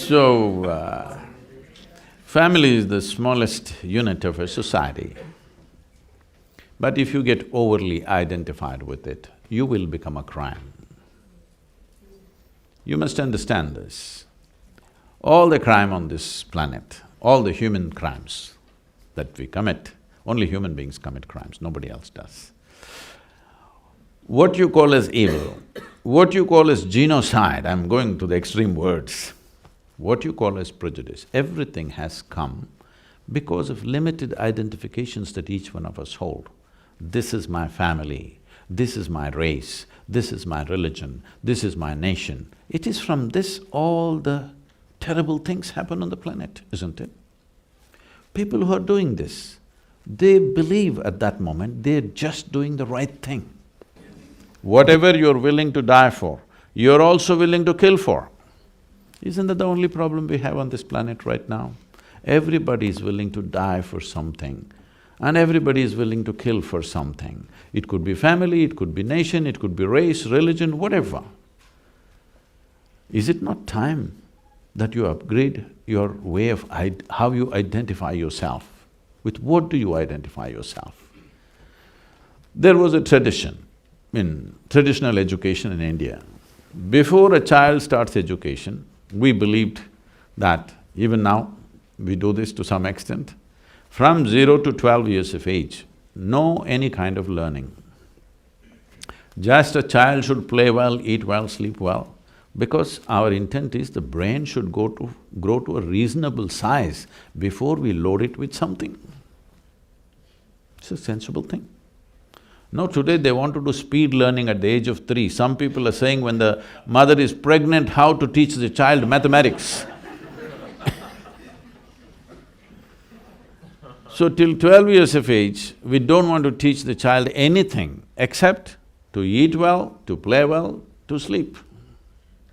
So, family is the smallest unit of a society. But if you get overly identified with it, you will become a crime. You must understand this. All the crime on this planet, all the human crimes that we commit, only human beings commit crimes, nobody else does. What you call as evil, what you call as genocide, I'm going to the extreme words, what you call as prejudice, everything has come because of limited identifications that each one of us hold. This is my family, this is my race, this is my religion, this is my nation. It is from this all the terrible things happen on the planet, isn't it? People who are doing this, they believe at that moment they're just doing the right thing. Whatever you're willing to die for, you're also willing to kill for. Isn't that the only problem we have on this planet right now? Everybody is willing to die for something and everybody is willing to kill for something. It could be family, it could be nation, it could be race, religion, whatever. Is it not time that you upgrade your way of how you identify yourself? With what do you identify yourself? There was a tradition in traditional education in India. Before a child starts education, we believed that, even now we do this to some extent, from 0 to 12 years of age, no any kind of learning. Just a child should play well, eat well, sleep well, because our intent is the brain should grow to a reasonable size before we load it with something. It's a sensible thing. No, today they want to do speed learning at the age of 3. Some people are saying when the mother is pregnant, how to teach the child mathematics. So till 12 years of age, we don't want to teach the child anything except to eat well, to play well, to sleep.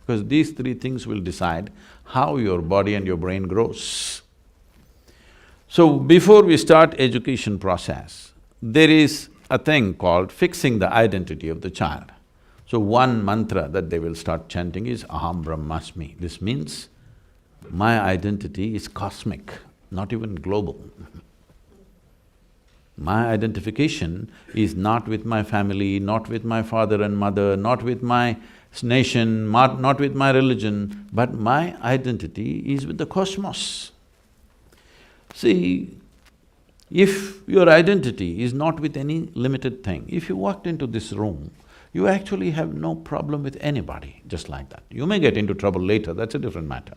Because these three things will decide how your body and your brain grows. So before we start education process, there is a thing called fixing the identity of the child. So one mantra that they will start chanting is Aham Brahmasmi. This means my identity is cosmic, not even global. My identification is not with my family, not with my father and mother, not with my nation, not with my religion, but my identity is with the cosmos. See, if your identity is not with any limited thing, if you walked into this room, you actually have no problem with anybody, just like that. You may get into trouble later, that's a different matter.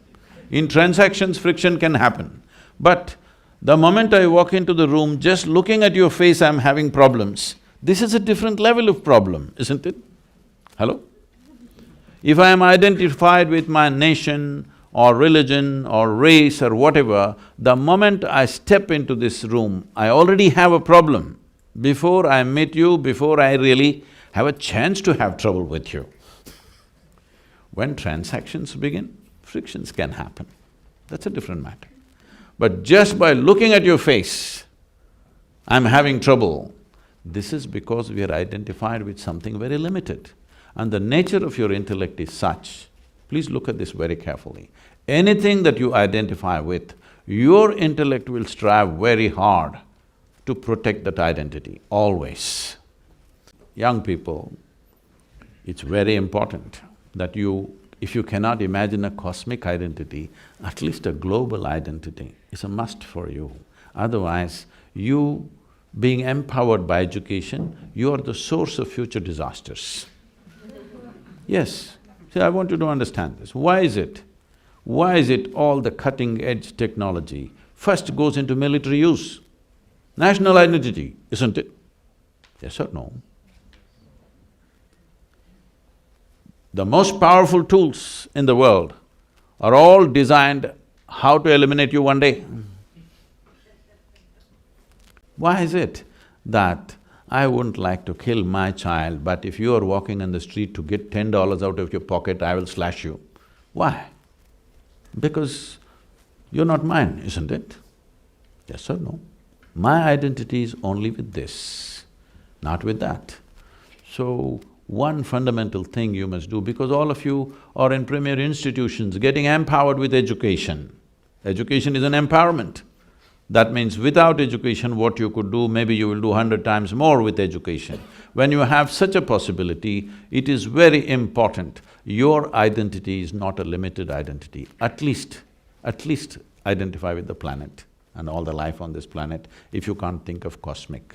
In transactions, friction can happen, but the moment I walk into the room, just looking at your face, I'm having problems. This is a different level of problem, isn't it? Hello? If I am identified with my nation or religion or race or whatever, the moment I step into this room, I already have a problem. Before I meet you, before I really have a chance to have trouble with you. When transactions begin, frictions can happen. That's a different matter. But just by looking at your face, I'm having trouble. This is because we are identified with something very limited. And the nature of your intellect is such, please look at this very carefully. Anything that you identify with, your intellect will strive very hard to protect that identity, always. Young people, it's very important that if you cannot imagine a cosmic identity, at least a global identity is a must for you. Otherwise, you being empowered by education, you are the source of future disasters. Yes, see, I want you to understand this. Why is it? Why is it all the cutting-edge technology first goes into military use? National identity, isn't it? Yes or no? The most powerful tools in the world are all designed how to eliminate you one day. Why is it that I wouldn't like to kill my child, but if you are walking on the street to get $10 out of your pocket, I will slash you? Why? Because you're not mine, isn't it? Yes or no? My identity is only with this, not with that. So, one fundamental thing you must do, because all of you are in premier institutions getting empowered with education. Education is an empowerment. That means without education, what you could do, maybe you will do 100 times more with education. When you have such a possibility, it is very important. Your identity is not a limited identity. At least identify with the planet and all the life on this planet, if you can't think of cosmic.